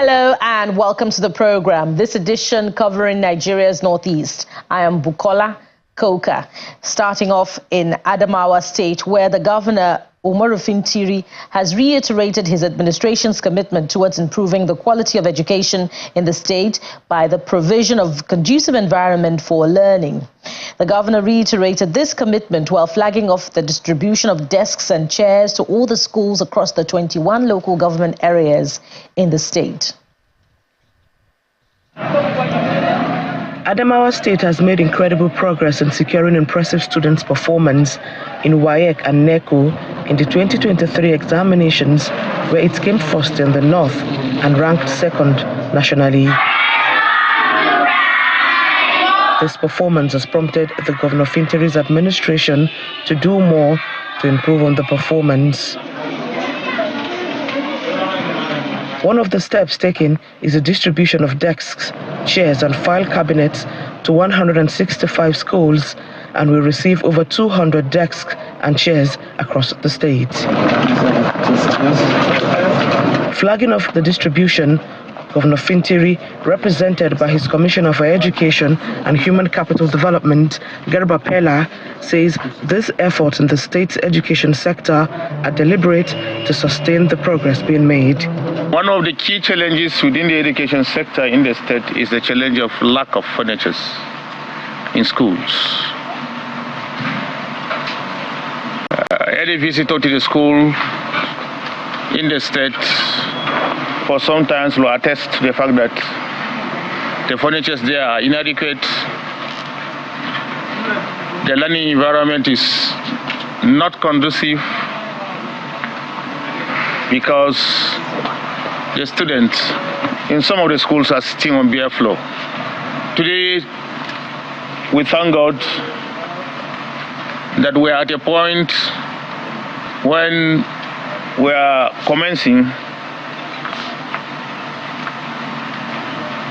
Hello and welcome to the program. This edition covering Nigeria's Northeast. I am Bukola Koka, starting off in Adamawa State, where the governor, Umaru Fintiri, has reiterated his administration's commitment towards improving the quality of education in the state by the provision of conducive environment for learning. The governor reiterated this commitment while flagging off the distribution of desks and chairs to all the schools across the 21 local government areas in the state. Adamawa State has made incredible progress in securing impressive students' performance in WAEC and NECO in the 2023 examinations, where it came first in the north and ranked second nationally. This performance has prompted the Governor Fintiri's administration to do more to improve on the performance. One of the steps taken is the distribution of desks, chairs and file cabinets to 165 schools, and will receive over 200 desks and chairs across the state. Flagging off the distribution, Governor Fintiri, represented by his Commissioner for Education and Human Capital Development, Bala, says these efforts in the state's education sector are deliberate to sustain the progress being made. One of the key challenges within the education sector in the state is the challenge of lack of furniture in schools. Any visitor to the school in the state for some time will attest to the fact that the furniture there are inadequate. The learning environment is not conducive because the students in some of the schools are sitting on bare floor. Today, we thank God that we are at a point when we are commencing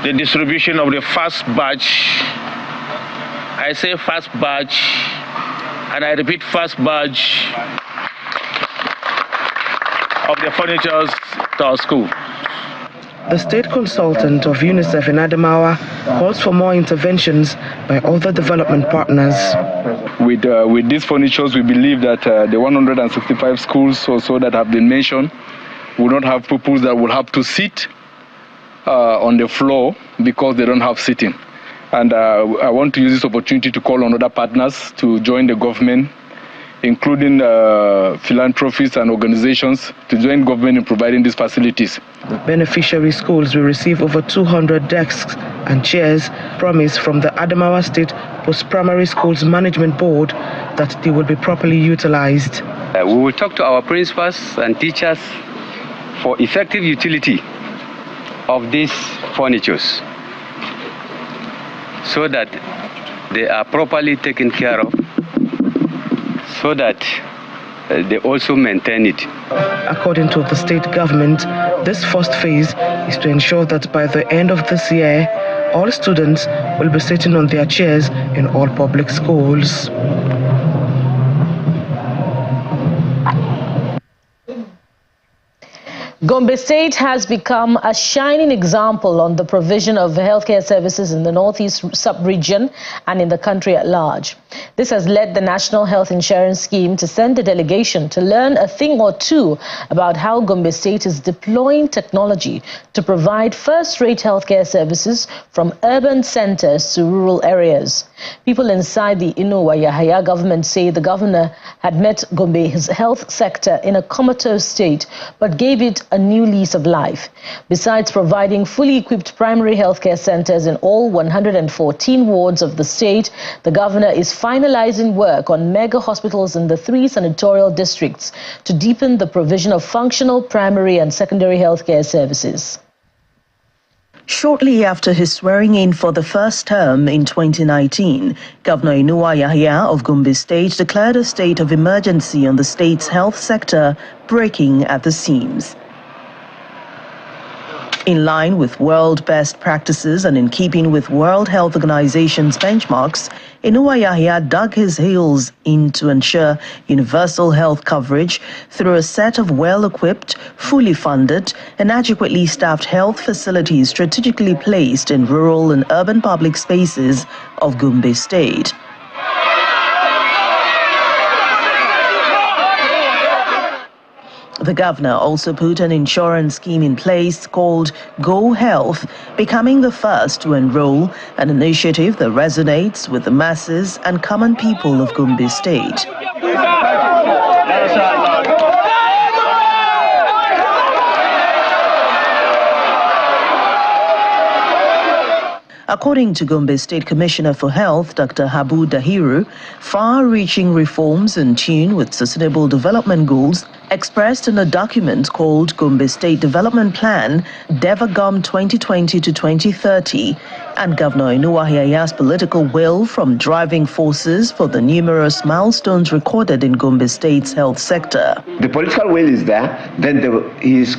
the distribution of the first batch. I say first batch, and I repeat first batch of the furniture to our school. The state consultant of UNICEF in Adamawa calls for more interventions by other development partners. With these furnitures, we believe that the 165 schools or so that have been mentioned will not have pupils that will have to sit on the floor because they don't have seating. And I want to use this opportunity to call on other partners to join the government, including philanthropists and organizations, to join government in providing these facilities. Beneficiary schools will receive over 200 desks and chairs, promised from the Adamawa State Post-Primary Schools Management Board that they will be properly utilized. We will talk to our principals and teachers for effective utility of these furnitures so that they are properly taken care of, so that they also maintain it. According to the state government, this first phase is to ensure that by the end of this year, all students will be sitting on their chairs in all public schools. Gombe State has become a shining example on the provision of healthcare services in the Northeast sub-region and in the country at large. This has led the National Health Insurance Scheme to send a delegation to learn a thing or two about how Gombe State is deploying technology to provide first-rate healthcare services from urban centers to rural areas. People inside the Inuwa Yahaya government say the governor had met Gombe's health sector in a comatose state, but gave it a new lease of life. Besides providing fully equipped primary healthcare centers in all 114 wards of the state, the governor is finalizing work on mega hospitals in the 3 senatorial districts to deepen the provision of functional primary and secondary healthcare services. Shortly after his swearing in for the first term in 2019, Governor Inuwa Yahaya of Gombe State declared a state of emergency on the state's health sector, breaking at the seams. In line with world best practices and in keeping with World Health Organization's benchmarks, Inuwa Yahya dug his heels in to ensure universal health coverage through a set of well-equipped, fully funded and adequately staffed health facilities strategically placed in rural and urban public spaces of Gombe State. The governor also put an insurance scheme in place called Go Health, becoming the first to enroll, an initiative that resonates with the masses and common people of Gombe State. According to Gombe State Commissioner for Health, Dr. Habu Dahiru, far-reaching reforms in tune with sustainable development goals expressed in a document called Gombe State Development Plan, Devagom 2020 to 2030, and Governor Inuwa Yahya's political will from driving forces for the numerous milestones recorded in Gombe State's health sector. The political will is there, then he's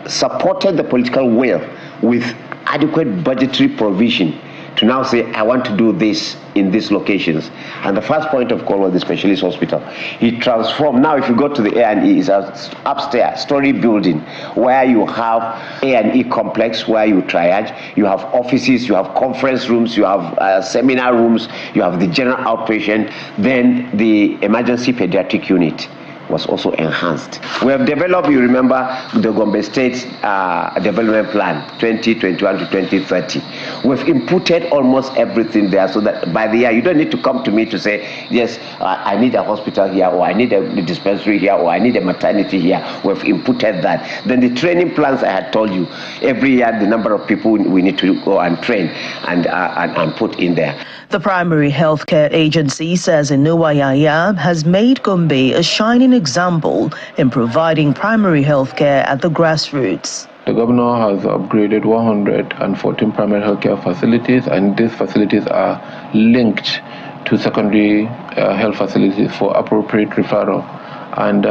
supported the political will with adequate budgetary provision to now say, I want to do this in these locations. And the first point of call was the specialist hospital. He transformed. Now if you go to the A&E, it's an upstairs story building where you have A&E complex where you triage, you have offices, you have conference rooms, you have seminar rooms, you have the general outpatient, then the emergency pediatric unit was also enhanced. We have developed, you remember, the Gombe State Development Plan 2021 to 2030. We've inputted almost everything there so that by the year, you don't need to come to me to say, yes, I need a hospital here, or I need a dispensary here, or I need a maternity here. We've inputted that. Then the training plans I had told you, every year the number of people we need to go and train and put in there. The primary healthcare agency says Inuwa Yahya has made Gombe a shining example in providing primary healthcare at the grassroots. The governor has upgraded 114 primary healthcare facilities, and these facilities are linked to secondary health facilities for appropriate referral. And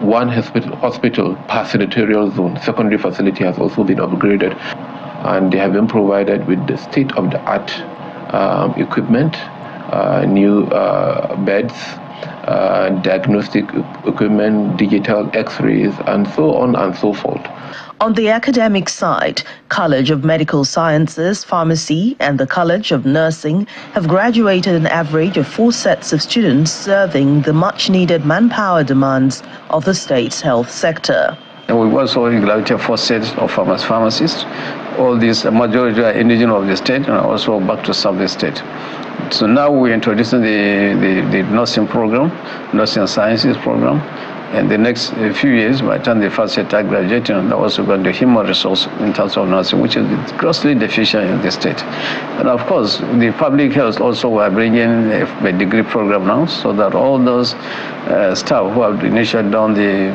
one hospital per senatorial zone, secondary facility, has also been upgraded, and they have been provided with the state-of-the-art equipment, new beds, diagnostic equipment, digital x-rays, and so on and so forth. On the academic side, College of Medical Sciences, Pharmacy, and the College of Nursing have graduated an average of 4 sets of students, serving the much-needed manpower demands of the state's health sector. And we also graduated 4 sets of pharmacists. All these, majority are indigenous of the state and also back to serve the state. So now we're introducing the nursing program, nursing sciences program. And the next few years, by the time the first set are graduating, they're also going to human resource in terms of nursing, which is grossly deficient in the state. And of course, the public health also, we're bringing a degree program now, so that all those staff who have initially done the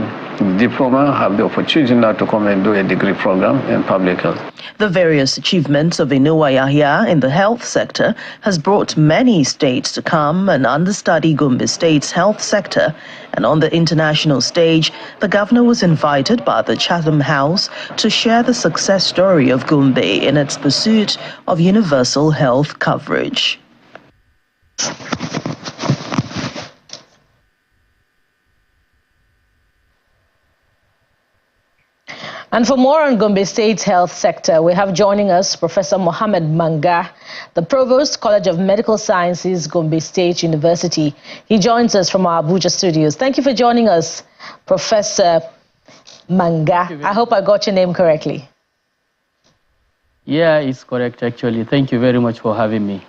diploma have the opportunity now to come and do a degree program in public health. The various achievements of Inuwa Yahya in the health sector has brought many states to come and understudy Gombe State's health sector. And on the international stage, the governor was invited by the Chatham House to share the success story of Gombe in its pursuit of universal health coverage. And for more on Gombe State's health sector, we have joining us Professor Mohammed Manga, the Provost, College of Medical Sciences, Gombe State University. He joins us from our Abuja studios. Thank you for joining us, Professor Manga. I hope I got your name correctly. Yeah, it's correct, actually. Thank you very much for having me.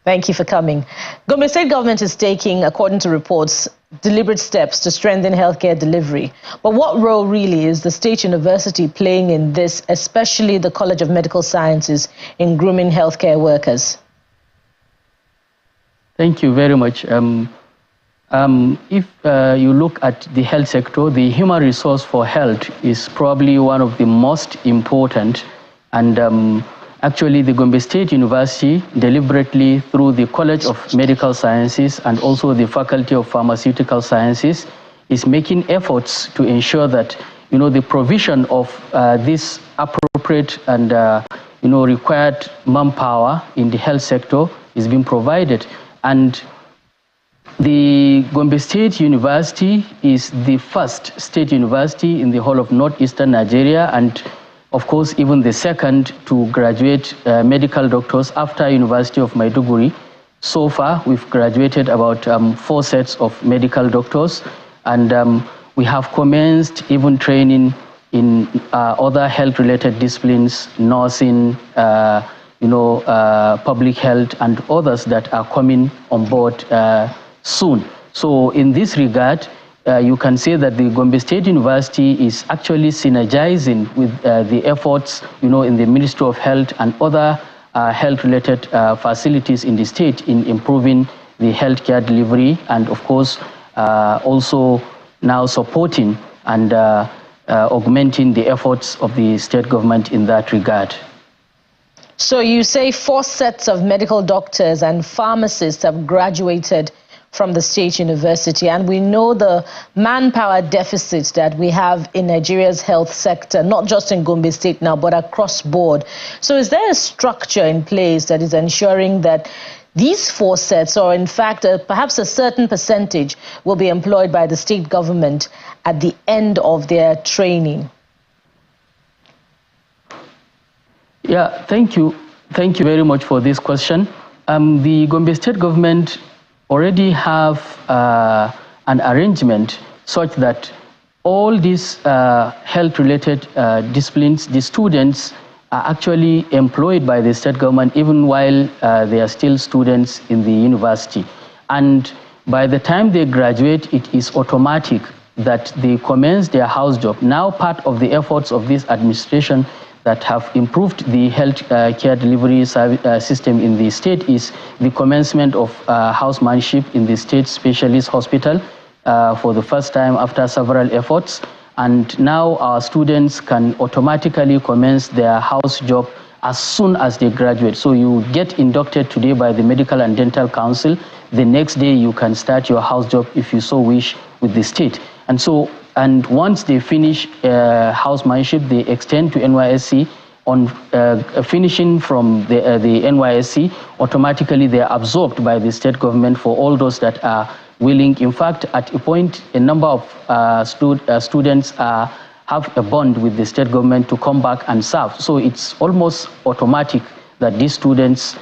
Thank you for coming. Gombe State government is taking, according to reports, deliberate steps to strengthen healthcare delivery. But what role really is the state university playing in this, especially the College of Medical Sciences, in grooming healthcare workers? Thank you very much. If you look at the health sector, the human resource for health is probably one of the most important. And actually, the Gombe State University, deliberately through the College of Medical Sciences and also the Faculty of Pharmaceutical Sciences, is making efforts to ensure that, the provision of this appropriate and, required manpower in the health sector is being provided. And the Gombe State University is the first state university in the whole of northeastern Nigeria, and of course even the second to graduate medical doctors after University of Maiduguri. So far, we've graduated about 4 sets of medical doctors, and we have commenced even training in other health-related disciplines, nursing, public health, and others that are coming on board soon. So in this regard, you can say that the Gombe State University is actually synergizing with the efforts, in the Ministry of Health and other health-related facilities in the state in improving the healthcare delivery, and of course also now supporting and augmenting the efforts of the state government in that regard. So you say 4 sets of medical doctors and pharmacists have graduated from the state university, and we know the manpower deficit that we have in Nigeria's health sector, not just in Gombe State now, but across board. So is there a structure in place that is ensuring that these 4 sets, or in fact perhaps a certain percentage, will be employed by the state government at the end of their training? Yeah, thank you. Thank you very much for this question. The Gombe State government already have an arrangement such that all these health-related disciplines, the students are actually employed by the state government even while they are still students in the university. And by the time they graduate, it is automatic that they commence their house job. Now part of the efforts of this administration that have improved the health care delivery system in the state is the commencement of housemanship in the state specialist hospital for the first time after several efforts. And now our students can automatically commence their house job as soon as they graduate. So you get inducted today by the Medical and Dental Council. The next day you can start your house job if you so wish with the state. And once they finish housemanship, they extend to NYSC. On finishing from the NYSC, automatically they are absorbed by the state government for all those that are willing. In fact, at a point, a number of students have a bond with the state government to come back and serve. So it's almost automatic that these students,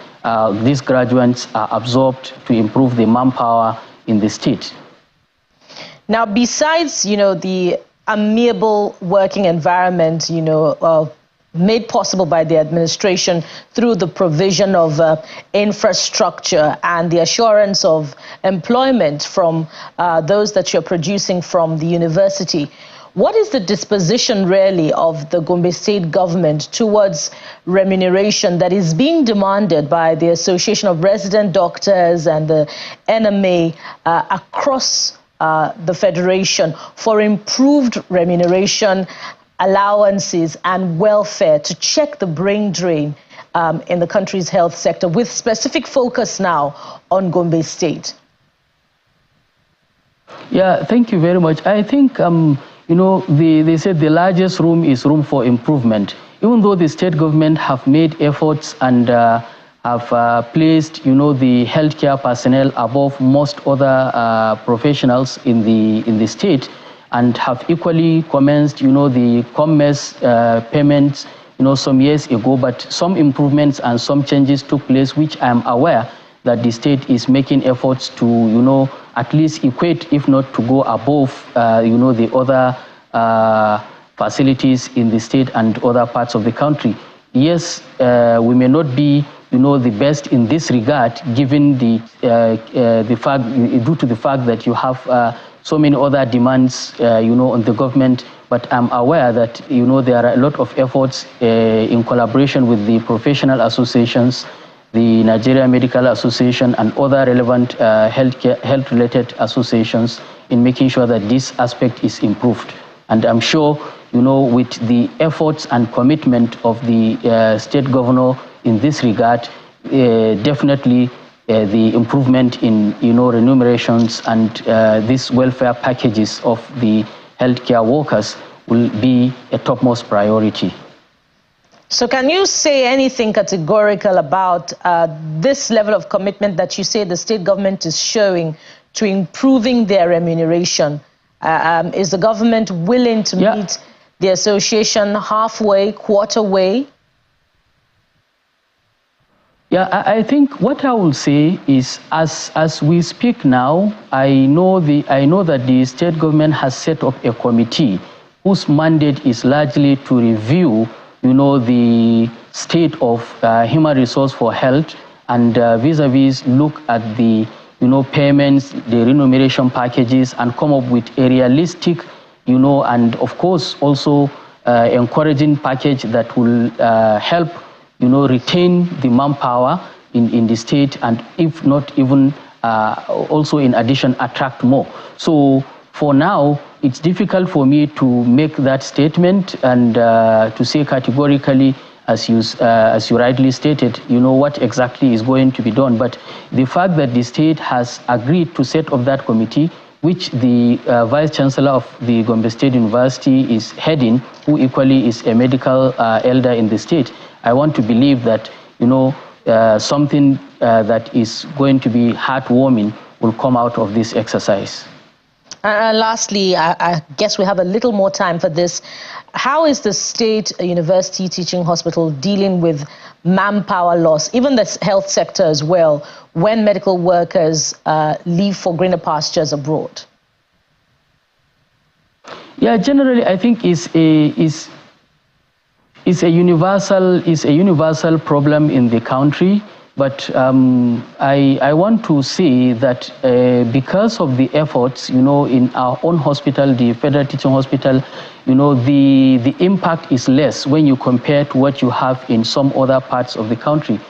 these graduates are absorbed to improve the manpower in the state. Now, besides, the amiable working environment, made possible by the administration through the provision of infrastructure and the assurance of employment from those that you're producing from the university, what is the disposition really of the Gombe State government towards remuneration that is being demanded by the Association of Resident Doctors and the NMA across the Federation for improved remuneration, allowances and welfare to check the brain drain in the country's health sector, with specific focus now on Gombe State? Yeah, thank you very much. I think, they said the largest room is room for improvement. Even though the state government have made efforts and have placed, the healthcare personnel above most other professionals in the state, and have equally commenced, the commerce payments, some years ago. But some improvements and some changes took place, which I'm aware that the state is making efforts to, at least equate, if not to go above, the other facilities in the state and other parts of the country. Yes, we may not be the best in this regard, given the fact, due to the fact that you have so many other demands, on the government. But I'm aware that, there are a lot of efforts in collaboration with the professional associations, the Nigerian Medical Association, and other relevant health-related associations in making sure that this aspect is improved. And I'm sure, with the efforts and commitment of the state governor in this regard, definitely the improvement in remunerations and these welfare packages of the healthcare workers will be a topmost priority. So can you say anything categorical about this level of commitment that you say the state government is showing to improving their remuneration? Is the government willing to meet the association halfway, quarter way? Yeah, I think what I will say is, as we speak now, I know that the state government has set up a committee whose mandate is largely to review, the state of human resource for health and vis-a-vis look at the, payments, the remuneration packages, and come up with a realistic, and of course also encouraging package that will help retain the manpower in the state, and if not even also in addition attract more. So for now, it's difficult for me to make that statement and to say categorically, as you rightly stated, what exactly is going to be done. But the fact that the state has agreed to set up that committee, which the Vice Chancellor of the Gombe State University is heading, who equally is a medical elder in the state, I want to believe that, something that is going to be heartwarming will come out of this exercise. Lastly, I guess we have a little more time for this. How is the State University Teaching Hospital dealing with manpower loss, even the health sector as well, when medical workers leave for greener pastures abroad? Yeah, generally, I think it's a universal problem in the country. But I want to say that because of the efforts, in our own hospital, the Federal Teaching Hospital, the impact is less when you compare to what you have in some other parts of the country,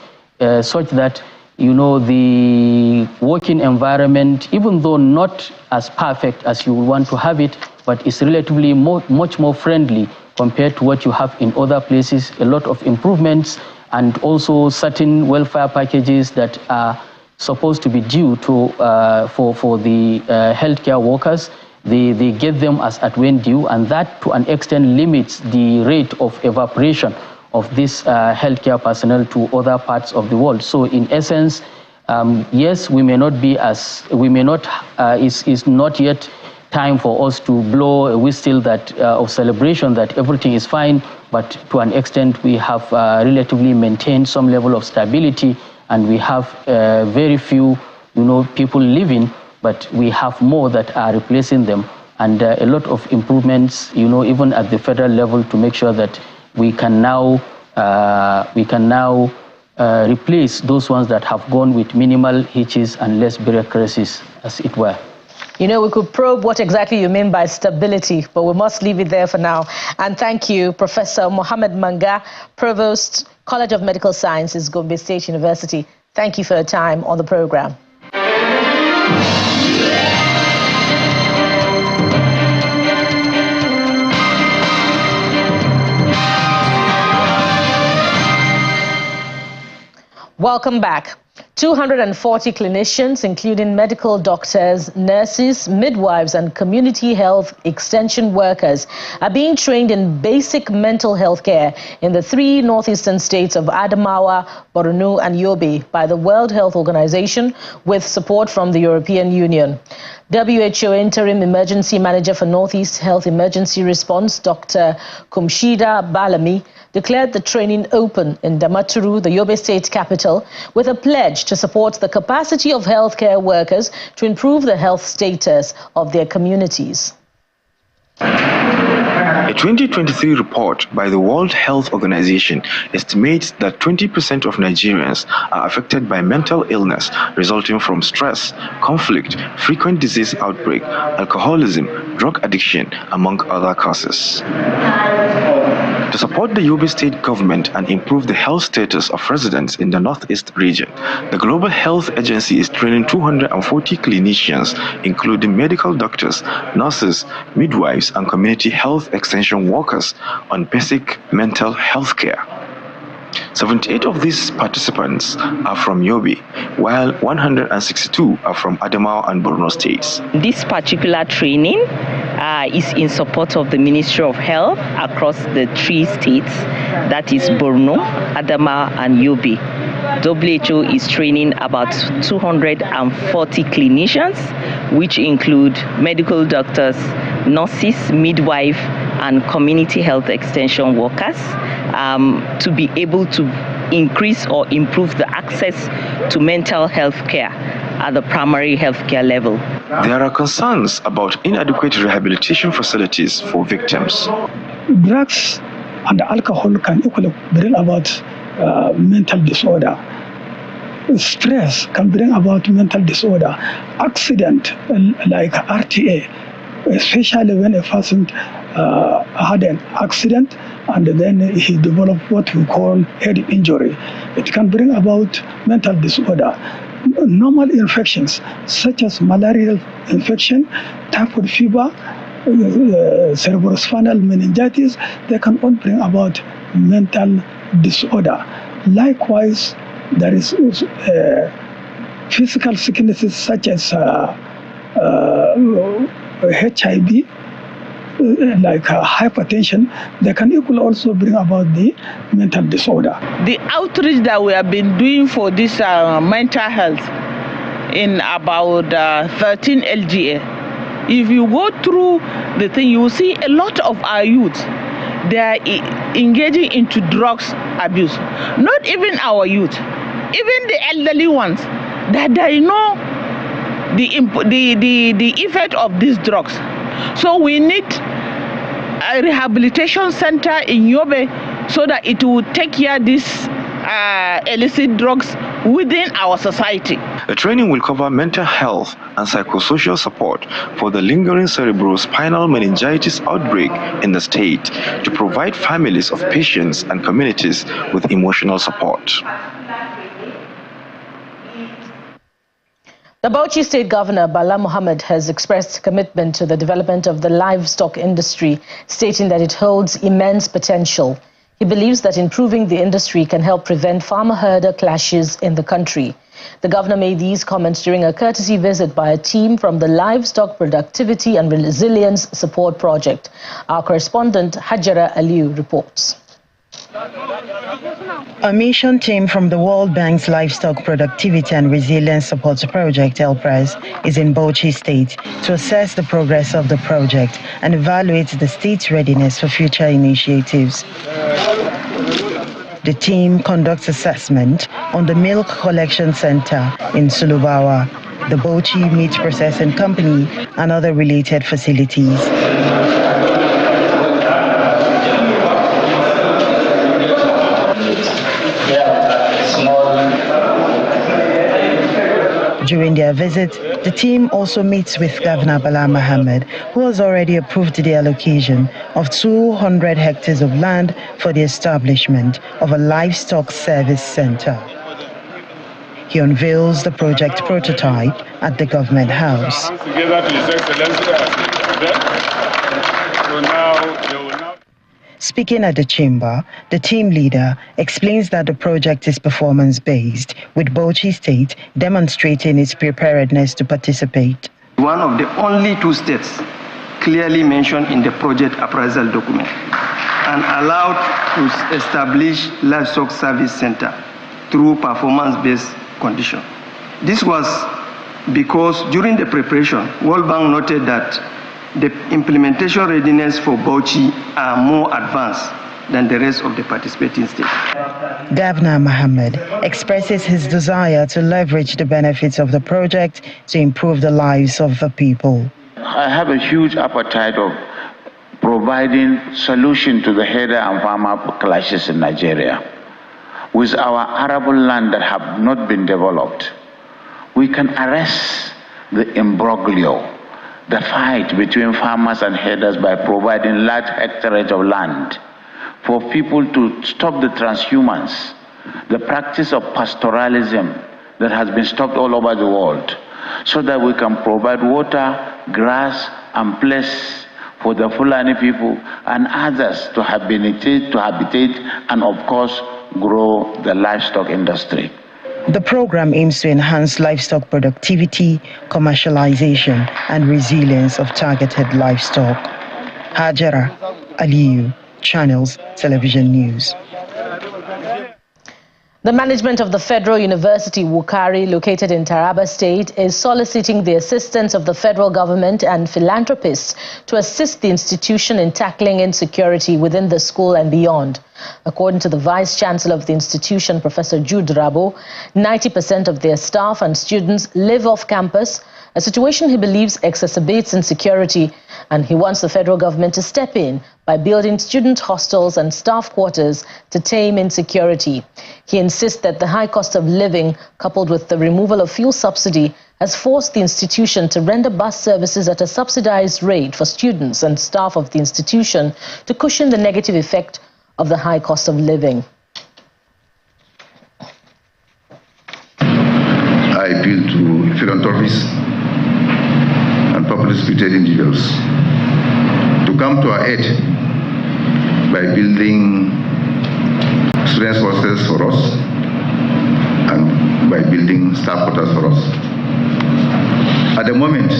such that, the working environment, even though not as perfect as you would want to have it, but it's relatively much more friendly compared to what you have in other places. A lot of improvements, and also certain welfare packages that are supposed to be due to for the healthcare workers, they get them as at when due, and that to an extent limits the rate of evaporation of this healthcare personnel to other parts of the world. So in essence, yes, it's not yet time for us to blow a whistle that of celebration that everything is fine, but to an extent we have relatively maintained some level of stability, and we have very few people living, but we have more that are replacing them, and a lot of improvements even at the federal level to make sure that we can now replace those ones that have gone with minimal hitches and less bureaucracies, as it were. We could probe what exactly you mean by stability, but we must leave it there for now. And thank you, Professor Mohammed Manga, Provost, College of Medical Sciences, Gombe State University. Thank you for your time on the program. Welcome back. 240 clinicians, including medical doctors, nurses, midwives, and community health extension workers, are being trained in basic mental health care in the 3 northeastern states of Adamawa, Borno, and Yobe by the World Health Organization with support from the European Union. WHO Interim Emergency Manager for Northeast Health Emergency Response, Dr. Kumshida Balami, declared the training open in Damaturu, the Yobe State capital, with a pledge to support the capacity of healthcare workers to improve the health status of their communities. A 2023 report by the World Health Organization estimates that 20% of Nigerians are affected by mental illness resulting from stress, conflict, frequent disease outbreak, alcoholism, drug addiction, among other causes. To support the Yobe State government and improve the health status of residents in the Northeast region, the Global Health Agency is training 240 clinicians, including medical doctors, nurses, midwives, and community health extension workers on basic mental health care. 78 of these participants are from Yobe, while 162 are from Adamawa and Borno states. This particular training is in support of the Ministry of Health across the 3 states, that is Borno, Adamawa, and Yobe. WHO is training about 240 clinicians, which include medical doctors, nurses, midwife, and community health extension workers to be able to increase or improve the access to mental health care at the primary health care level. There are concerns about inadequate rehabilitation facilities for victims. Drugs and alcohol can equally bring about mental disorder. Stress can bring about mental disorder. Accident like RTA, especially when a person had an accident and then he developed what we call head injury. It can bring about mental disorder. Normal infections such as malarial infection, typhoid fever, cerebrospinal meningitis, they can all bring about mental disorder. Likewise, there is physical sicknesses such as HIV, like hypertension, they can equally also bring about the mental disorder. The outreach that we have been doing for this mental health in about 13 LGA, if you go through the thing, you will see a lot of our youth, they are engaging into drugs abuse. Not even our youth, even the elderly ones, that they know the effect of these drugs. So we need a rehabilitation center in Yobe so that it will take care of these illicit drugs within our society. The training will cover mental health and psychosocial support for the lingering cerebrospinal meningitis outbreak in the state to provide families of patients and communities with emotional support. The Bauchi State Governor, Bala Mohammed, has expressed commitment to the development of the livestock industry, stating that it holds immense potential. He believes that improving the industry can help prevent farmer-herder clashes in the country. The governor made these comments during a courtesy visit by a team from the Livestock Productivity and Resilience Support Project. Our correspondent, Hajara Aliu, reports. A mission team from the World Bank's Livestock Productivity and Resilience Support Project, LPRES, is in Bauchi State to assess the progress of the project and evaluate the state's readiness for future initiatives. The team conducts assessment on the Milk Collection Center in Sulubawa, the Bauchi Meat Processing Company, and other related facilities. During their visit, the team also meets with Governor Bala Mohammed, who has already approved the allocation of 200 hectares of land for the establishment of a livestock service center. He unveils the project prototype at the government house. Speaking at the chamber, the team leader explains that the project is performance-based, with Bauchi State demonstrating its preparedness to participate. One of the only 2 states clearly mentioned in the project appraisal document and allowed to establish livestock service center through performance-based condition. This was because during the preparation, World Bank noted that the implementation readiness for Bauchi are more advanced than the rest of the participating states. Governor Mohammed expresses his desire to leverage the benefits of the project to improve the lives of the people. I have a huge appetite of providing solution to the herder and farmer clashes in Nigeria. With our arable land that have not been developed, we can arrest the imbroglio, the fight between farmers and herders, by providing large hectareage of land for people to stop the transhumance, the practice of pastoralism that has been stopped all over the world, so that we can provide water, grass, and place for the Fulani people and others to habitate, and of course grow the livestock industry. The program aims to enhance livestock productivity, commercialization, and resilience of targeted livestock. Hajara Aliyu, Channels Television News. The management of the Federal University Wukari, located in Taraba State, is soliciting the assistance of the federal government and philanthropists to assist the institution in tackling insecurity within the school and beyond. According to the Vice Chancellor of the institution, Professor Jude Rabo, 90% of their staff and students live off campus, a situation he believes exacerbates insecurity, and he wants the federal government to step in by building student hostels and staff quarters to tame insecurity. He insists that the high cost of living, coupled with the removal of fuel subsidy, has forced the institution to render bus services at a subsidized rate for students and staff of the institution to cushion the negative effect of the high cost of living. I appeal to philanthropists and publicly spirited individuals to come to our aid by building students' hostels for us and by building staff quarters for us. At the moment,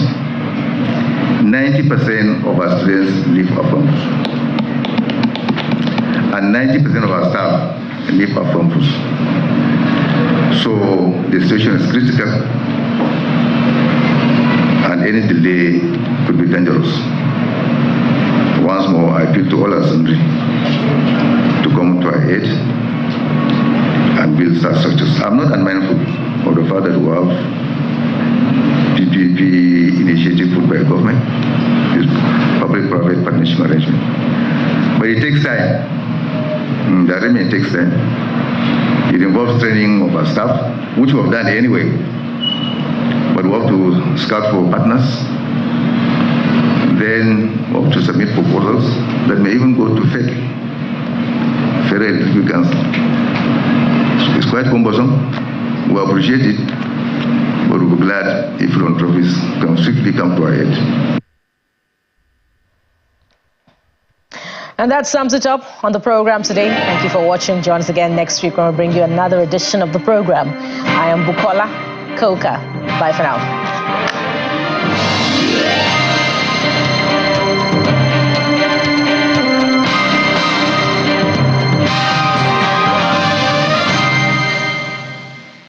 90% of our students live off campus, and 90% of our staff live off campus. So the situation is critical, and any delay could be dangerous. Once more, I appeal to all assembly to come to our aid and build such structures. I'm not unmindful of the fact that we have PPP initiative put by government, this public-private partnership arrangement. But it takes time. The arrangement takes time. It involves training of our staff, which we have done anyway. But we have to scout for partners. Then we have to submit proposals that may even go to federal executive council. It's quite cumbersome. We appreciate it, but we'll be glad if philanthropists can swiftly come to our aid. And that sums it up on the program today. Thank you for watching. Join us again next week when we bring you another edition of the program. I am Bukola Koka. Bye for now.